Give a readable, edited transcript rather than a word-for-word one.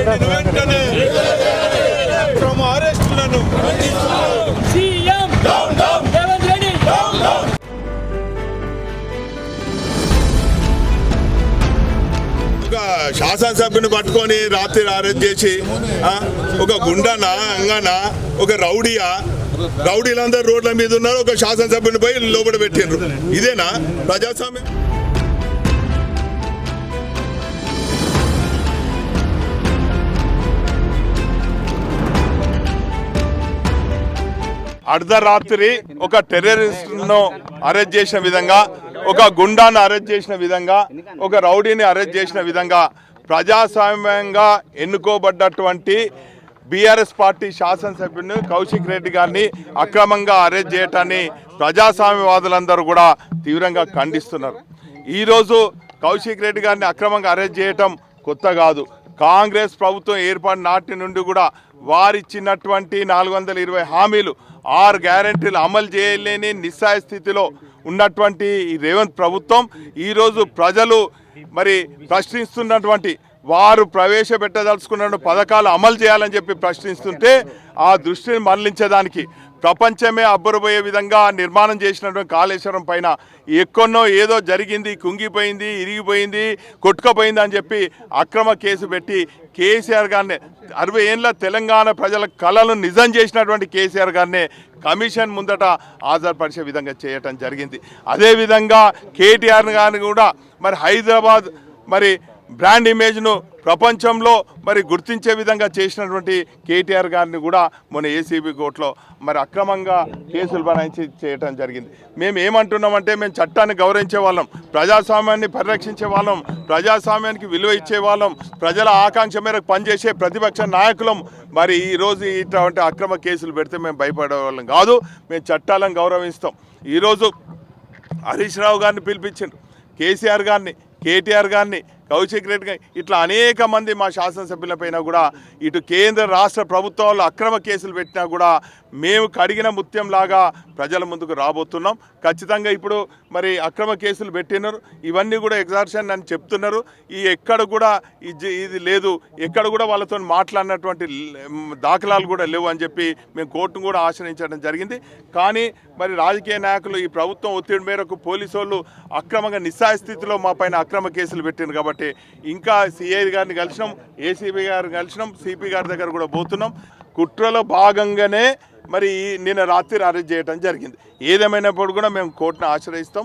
వెంటనే అక్రమ అరెస్టులను సీఎం రేవంత్ రెడ్డి ఒక శాసనసభ్యుని పట్టుకొని రాత్రి అరెస్ట్ చేసి ఒక గుండానా అంగానా ఒక రౌడీలందరూ రోడ్ల మీద ఉన్నారు. ఒక శాసనసభ్యుని పోయి లోపల పెట్టిండ్రు. ఇదేనా ప్రజాస్వామ్యం? అర్ధరాత్రి ఒక టెర్రరిస్ట్ను అరెస్ట్ చేసిన విధంగా, ఒక గుండాను అరెస్ట్ చేసిన విధంగా, ఒక రౌడీని అరెస్ట్ చేసిన విధంగా ప్రజాస్వామ్యంగా ఎన్నుకోబడ్డటువంటి బీఆర్ఎస్ పార్టీ శాసనసభ్యుని కౌశిక్ రెడ్డి గారిని అక్రమంగా అరెస్ట్ చేయటాన్ని ప్రజాస్వామ్యవాదులందరూ కూడా తీవ్రంగా ఖండిస్తున్నారు. ఈరోజు కౌశిక్ రెడ్డి గారిని అక్రమంగా అరెస్ట్ చేయటం కొత్త కాదు. కాంగ్రెస్ ప్రభుత్వం ఏర్పడిన నాటి నుండి కూడా వారిచ్చినటువంటి 420 హామీలు 6 గ్యారెంటీలు అమలు చేయలేని నిస్సాయ స్థితిలో ఉన్నటువంటి ఈ రేవంత్ ప్రభుత్వం ఈరోజు ప్రజలు మరి ప్రశ్నిస్తున్నటువంటి వారు ప్రవేశపెట్టదలుచుకున్న పథకాలు అమలు చేయాలని చెప్పి ప్రశ్నిస్తుంటే ఆ దృష్టిని మరలించేదానికి ప్రపంచమే అబ్బురపోయే విధంగా నిర్మాణం చేసినటువంటి కాళేశ్వరం పైన ఎక్కడో ఏదో జరిగింది, కుంగిపోయింది, ఇరిగిపోయింది, కొట్టుకుపోయింది అని చెప్పి అక్రమ కేసు పెట్టి కేసీఆర్ గారిని 60 ఏళ్ళ తెలంగాణ ప్రజల కళలను నిజం చేసినటువంటి కేసీఆర్ గారిని కమిషన్ ముందట హాజరుపరిచే విధంగా చేయటం జరిగింది. అదేవిధంగా కేటీఆర్ గారిని కూడా మరి హైదరాబాద్ మరి బ్రాండ్ ఇమేజ్ను ప్రపంచంలో మరి గుర్తించే విధంగా చేసినటువంటి కేటీఆర్ గారిని కూడా మన ఏసీబీ కోర్టులో మరి అక్రమంగా కేసులు బనాయించి చేయటం జరిగింది. మేము ఏమంటున్నామంటే మేము చట్టాన్ని గౌరవించే వాళ్ళం, ప్రజాస్వామ్యాన్ని పరిరక్షించే వాళ్ళం, ప్రజాస్వామ్యానికి విలువ ఇచ్చే వాళ్ళం, ప్రజల ఆకాంక్ష మేరకు పనిచేసే ప్రతిపక్ష నాయకులం. మరి ఈరోజు ఇటువంటి అక్రమ కేసులు పెడితే మేము భయపడే వాళ్ళం కాదు, మేము చట్టాలను గౌరవిస్తాం. ఈరోజు హరీష్ రావు గారిని పిలిపించిండ్రు, కేసీఆర్ గారిని, కేటీఆర్ గారిని, కౌశిక్ రెడ్డి గారి ఇట్లా అనేక మంది మా శాసనసభ్యులపైన కూడా ఇటు కేంద్ర రాష్ట్ర ప్రభుత్వాలు అక్రమ కేసులు పెట్టినా కూడా మేము కడిగిన ముత్యంలాగా ప్రజల ముందుకు రాబోతున్నాం. ఖచ్చితంగా ఇప్పుడు మరి అక్రమ కేసులు పెట్టినారు, ఇవన్నీ కూడా ఎగ్జార్షన్ అని చెప్తున్నారు. ఈ ఎక్కడ కూడా ఇది లేదు, ఎక్కడ కూడా వాళ్ళతో మాట్లాడినటువంటి దాఖలాలు కూడా లేవు అని చెప్పి మేము కోర్టును కూడా ఆశ్రయించడం జరిగింది. కానీ మరి రాజకీయ నాయకులు ఈ ప్రభుత్వం ఒత్తిడి మేరకు పోలీసు వాళ్ళు అక్రమంగా నిస్సాయ స్థితిలో మా పైన అక్రమ కేసులు పెట్టినారు. కాబట్టి ఇంకా సిఐ గారిని కలిసినాం, ఏసీబీ గారిని కలిసినాం, సిపి గారి దగ్గర కూడా పోతున్నాం. కుట్రలో భాగంగానే మరి నిన్న రాత్రి అరెస్ట్ చేయడం జరిగింది. ఏదేమైనప్పుడు కూడా మేము కోర్టును ఆశ్రయిస్తాం.